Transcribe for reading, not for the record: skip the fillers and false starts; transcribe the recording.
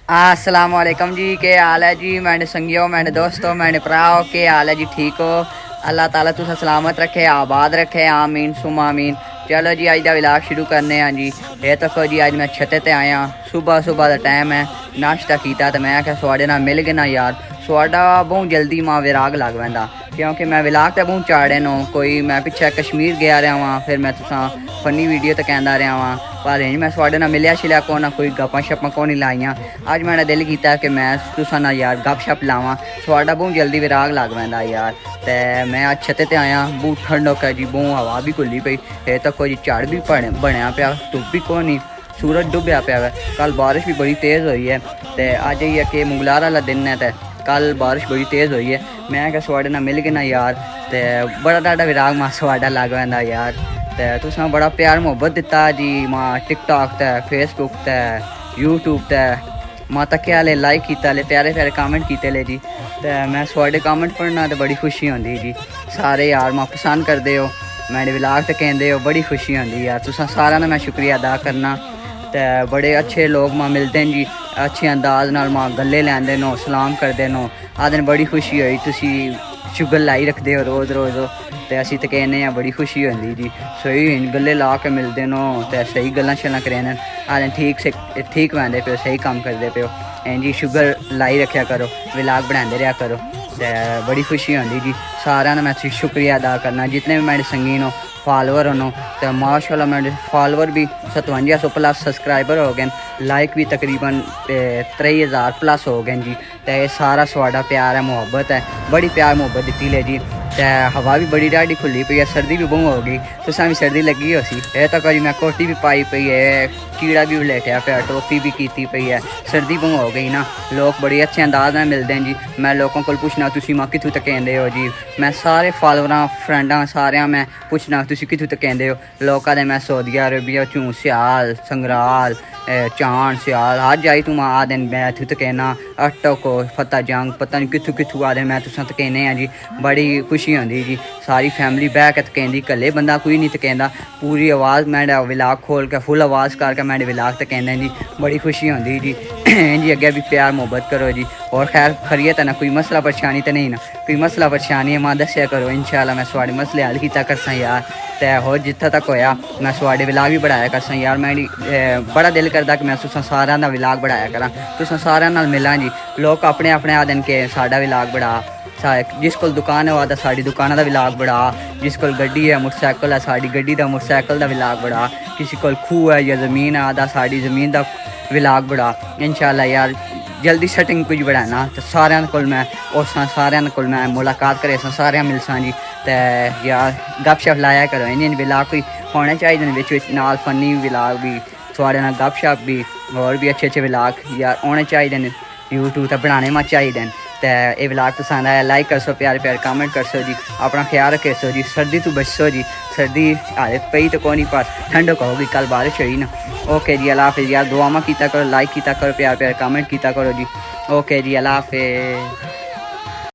अस्सलामुअलैकुम जी, के हाल है जी मैंने संगियो, मैंने दोस्तों, मैंने भराओ, के हाल है जी? ठीक हो? अल्लाह ताला तुसा सलामत रखे, आबाद रखे, आमीन सुमा आमीन। चलो जी अज का विलाग शुरू करने हैं जी। ये तको जी अज मैं छते ते आया, सुबह सुबह का टाइम है, नाश्ता किया तो मैं क्या थोड़े नाल मिल गया यार। थोड़ा बहुत जल्दी मां विराग लग पैंदा क्योंकि मैं विलाग तो बहुत चाड़े नो। कोई मैं पिछे कश्मीर गया रहा वहाँ, फिर मैं तुसा फनी वीडियो तो कहता रहा वहाँ, पर मैं थोड़े नाल मिलिया शिलिया को ना, कोई गप्पां शप्पां को नहीं लाइया। अज मैंने दिल किया कि मैं तुसा ना यार गप शप लावां, थोड़ा बहुत जल्दी विराग लग पैंदा यार। तो मैं अज छते ते आया, बहुत ठंडक है जी, बहुत हवा भी खुली पई, ये तक जी झाड़ भी बनया पाया, धुप भी को नहीं, सूरज डुबया पाया है। कल बारिश भी बड़ी तेज़ हुई है, तो अज ये कि मंगलार वाला दिन है, तो कल बारिश बड़ी तेज़ हुई है। मैं क्या थोड़े नाल मिल गया यार, तो बड़ा डाडा विराग मां थोड़ा लग पैंदा यार। तो तुसें बड़ा प्यार मुहब्बत दिता जी मां, टिकटॉक ते, फेसबुक ते, यूट्यूब ते मां तक आले लाइक किया ले, प्यारे प्यारे कमेंट किए ले जी। तो मैं थोड़े कमेंट पढ़ना तो बड़ी खुशी होंदी जी। सारे यार मां पसंद करते हो, मैंने विलाग तो कहते हो, बड़ी खुशी होंदी यार। तुसा सारा ना मैं शुक्रिया अदा करना। तो बड़े अच्छे लोग मां मिलते हैं जी, अच्छे अंदाज नाल मां गले लैंदे नो, सलाम करते नो, आदन बड़ी खुशी हुई, तुसी शुगर लाई रखते हो रोज़ रोज़। तो असी तो कहने बड़ी खुशी होंदी जी, सही गले ला के मिलते नो, तो सही गल्लां शल्लां करेन, आदन ठीक से ठीक वैंदे पे, सही काम करते पे हो। एं जी शुगर लाई रखा करो, विलाग बनाते रहा करो, तो बड़ी खुशी होंदी जी। सारा मैं शुक्रिया अदा करना, जितने भी मेरे संगीन हो, फॉलोवर हो, तो माशाल्लाह मेरे फॉलोवर भी 5700 प्लस, सब्सक्राइबर हो गए, लाइक भी तकरीबन 3000 प्लस हो गए जी। तो ये सारा थोड़ा प्यार है, मुहब्बत है, बड़ी प्यार मुहब्बत दी ले जी। तो हवा भी बड़ी ढाडी खुली पई है, सर्दी भी बहुत हो गई, तुसां भी सर्दी लगी हो सी। ये तक जी मैं कोटी भी पाई पई है, कीड़ा भी लेटिया पे, टोपी भी की पई है, सर्दी बहुत हो गई ना। लोग बड़े अच्छे अंदाज में मिलते हैं जी। मैं लोगों को पूछना तुसी मां कित्थों तक कहते हो जी, मैं सारे फॉलोवरां फ्रेंडां सारे मैं पूछना तुसी कित्थों तक कहते हो। लोग आदे मैं सऊदी अरबिया चूं, स्याल, संगराल, चांद, स्याल, हर जाई तू मां आदे मैं इत्थों तक कहना, अटको, फतेह जंग, पता नहीं कित्थों कित्थों आदे मैं तुसां तक कहने हैं जी। बड़ी खुशी होंदी जी, सारी फैमिली बह के कहती, कल्ले बंदा कोई नहीं कहता, पूरी आवाज़ मैं विलाग खोल के फुल आवाज़ करके मैं विलाग तक कहना जी, बड़ी खुशी होंदी जी। जी अगे भी प्यार मुहब्बत करो जी। और खैर खरीयत है ना, कोई मसला परेशानी तो नहीं ना, कोई मसला परेशानी है मां दस्या करो, इंशाल्लाह मैं थोड़े मसले हल किया करसा यार। तो होर जित्थों तक होया मैं थोड़े विलाग भी बढ़ाया करसा यार। मैं बड़ा दिल करदा कि मैं तुसां सारिआं दा विलाग बढ़ाया करां, तुसां सारिआं नाल मिलां जी। लोग अपने अपने आदन के साडा विलाग बढ़ा, जिस को दुकान है वह तो साड़ी दुकाना का विलाग बढ़ा, जिस को गड्डी है मोटरसाइकिल है साड़ी गड्डी का मोटरसाइकिल का विलाग बढ़ा, किसी को खूह है या ज़मीन है आदा साड़ी ज़मीन का विलाग बढ़ा। इंशाल्लाह यार जल्दी सेटिंग कुछ बढ़ाना, तो सारे को मैं उस सारे को मैं मुलाकात करे सारे मिलसा जी। तो यार गप शप लाया करो, इन विलाग कोई होने चाहिए नाल फनी विलाग भी, थोड़े नाल गप शप भी, और भी अच्छे अच्छे विलाग यार होने चाहिए, यूट्यूब तक बनाने में चाहिए। तो ये विलाग पसंद आया लाइक कर सो, प्यारे प्यारे कमेंट कर सो जी, अपना ख्याल रखे सो जी। सर्दी तो बचसो जी, सर्दी हाले पई तो कोई नहीं, पर ठंडक होगी, कल बारिश हुई ना। ओके जी अल्लाह हाफिज़ यार, दुआमा कीता करो, लाइक कीता करो, प्यारे प्यारे कमेंट कीता करो जी। ओके जी अल्लाह हाफिज़।